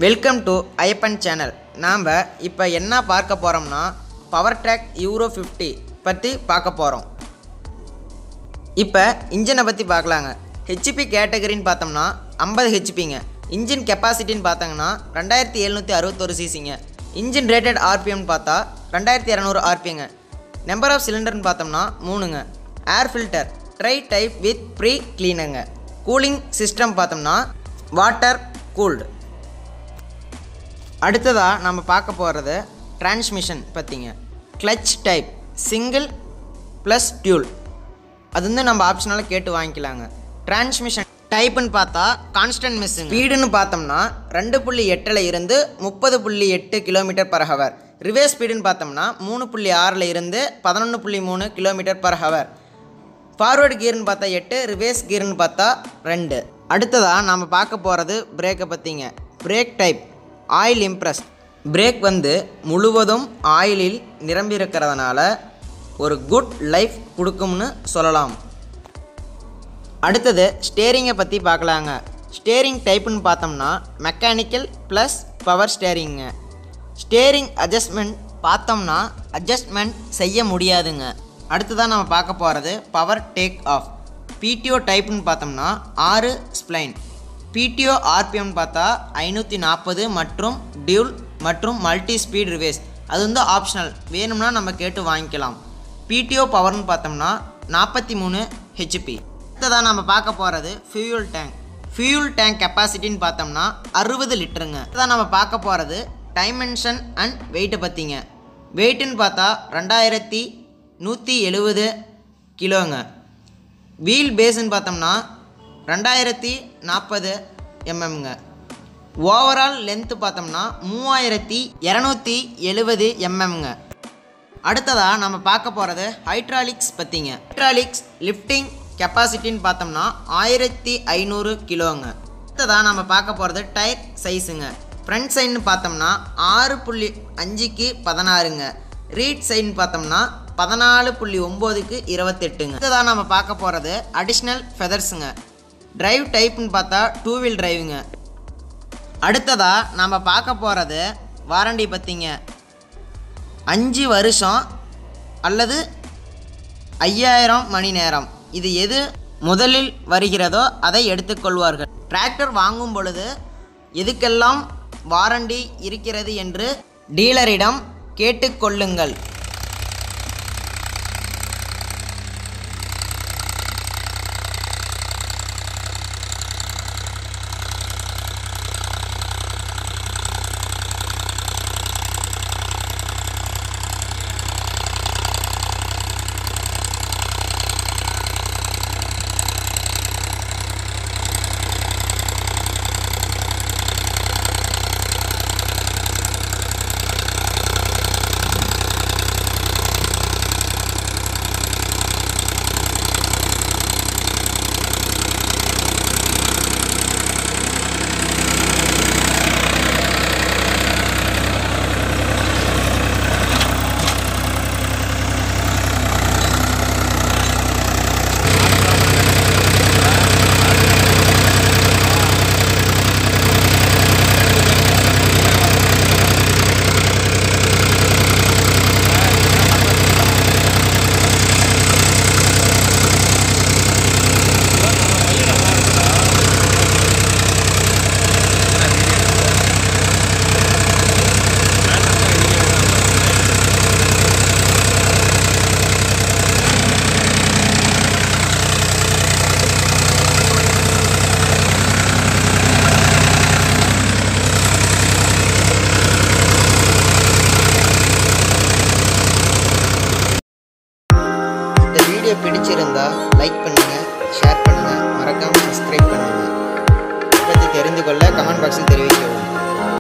Welcome to Ayyappan channel. நாம் இப்போ என்ன பார்க்க போகிறோம்னா பவர் ட்ராக் யூரோ 50 பற்றி பார்க்க போகிறோம். இப்போ இன்ஜினை பற்றி பார்க்கலாங்க. ஹெச்பி கேட்டகரின்னு பார்த்தோம்னா 50 ஹெச்பிங்க. இன்ஜின் கெப்பாசிட்டின்னு பார்த்தாங்கன்னா 2761 சிசிங்க. இன்ஜின் ரேட்டட் ஆர்பிஎம்னு பார்த்தா 2200 ஆர்பிஎங்க. நம்பர் ஆஃப் சிலிண்டர்னு பார்த்தோம்னா 3ங்க. Air filter dry type with pre க்ளீனுங்க. கூலிங் சிஸ்டம் பார்த்தோம்னா வாட்டர் கூல்டு. அடுத்ததாக நம்ம பார்க்க போகிறது டிரான்ஸ்மிஷன் பற்றிங்க. Clutch type single plus dual, அது வந்து நம்ம ஆப்ஷனால் கேட்டு வாங்கிக்கலாங்க. டிரான்ஸ்மிஷன் டைப்புன்னு பார்த்தா கான்ஸ்டன்ட் மிஸ்ஸிங். ஸ்பீடுன்னு பார்த்தோம்னா 2.8 இருந்து 30.8 km/h. ரிவேர்ஸ் ஸ்பீடுன்னு பார்த்தோம்னா 3.6 இருந்து 11.3 km/h. ஃபார்வர்டு கியர்னு பார்த்தா 8, ரிவேர்ஸ் கியர்னு பார்த்தா 2. அடுத்ததாக நம்ம பார்க்க போகிறது பிரேக்கை பற்றிங்க. Brake type oil immersed. Brake வந்து முழுவதும் ஆயிலில் நிரம்பி இருக்கிறதுனால ஒரு குட் லைஃப் கொடுக்கும்னு சொல்லலாம். அடுத்தது ஸ்டேரிங்கை பற்றி பார்க்கலாங்க. ஸ்டேரிங் டைப்புன்னு பார்த்தோம்னா மெக்கானிக்கல் ப்ளஸ் பவர் ஸ்டேரிங்க. ஸ்டேரிங் அட்ஜஸ்ட்மெண்ட் பார்த்தோம்னா அட்ஜஸ்ட்மெண்ட் செய்ய முடியாதுங்க. அடுத்ததான் நம்ம பார்க்க போகிறது பவர் டேக் ஆஃப். பிடிஓ டைப்புன்னு பார்த்தோம்னா 6 ஸ்ப்ளைன். பிடிஓ ஆர்பிஎம்னு பார்த்தா 540 மற்றும் டியூல் மற்றும் மல்டி ஸ்பீட் ரிவேர்ஸ், அது வந்து ஆப்ஷனல், வேணும்னா நம்ம கேட்டு வாங்கிக்கலாம். பிடிஓ பவர்னு பார்த்தோம்னா 43 ஹெச்பி. அடுத்ததாக நம்ம பார்க்க போகிறது ஃபியூல் டேங்க். ஃபியூல் டேங்க் கெப்பாசிட்டின்னு பார்த்தோம்னா 60 லிட்டருங்க. அடுத்ததாக நம்ம பார்க்க போகிறது டைமென்ஷன் அண்ட் வெயிட்டை பற்றிங்க. வெயிட்டுன்னு பார்த்தா 2170 கிலோங்க. வீல் பேஸுன்னு பார்த்தோம்னா 2040 mmங்க. ஓவரால் லென்த்து பார்த்தோம்னா 3270 mmங்க. அடுத்ததாக நம்ம பார்க்க போகிறது ஹைட்ராலிக்ஸ் பற்றிங்க. ஹைட்ராலிக்ஸ் லிஃப்டிங் கெப்பாசிட்டின்னு பார்த்தோம்னா 1500 கிலோங்க. அடுத்ததாக நம்ம பார்க்க போகிறது டயர் சைஸுங்க. ஃப்ரண்ட் சைடுன்னு பார்த்தோம்னா 6.5க்கு 16ங்க. ரீட் சைடுன்னு பார்த்தோம்னா 14.9க்கு 28ங்க. அடுத்ததாக நம்ம பார்க்க போகிறது அடிஷ்னல் ஃபெதர்ஸுங்க. டிரைவ் டைப்புன்னு பார்த்தா 2 வீல் டிரைவுங்க. அடுத்ததாக நம்ம பார்க்க போகிறது வாரண்டி பற்றிங்க. 5 வருஷம் அல்லது 5000 மணி நேரம், இது எது முதலில் வருகிறதோ அதை எடுத்துக்கொள்வார்கள். டிராக்டர் வாங்கும் பொழுது எதுக்கெல்லாம் வாரண்டி இருக்கிறது என்று டீலரிடம் கேட்டுக்கொள்ளுங்கள். வீடியோ பிடிச்சிருந்தா லைக் பண்ணுங்கள், ஷேர் பண்ணுங்கள், மறக்காமல் சப்ஸ்கிரைப் பண்ணுங்கள். பற்றி தெரிந்து கொள்ள கமெண்ட் பாக்ஸில் தெரிவிக்கவும்.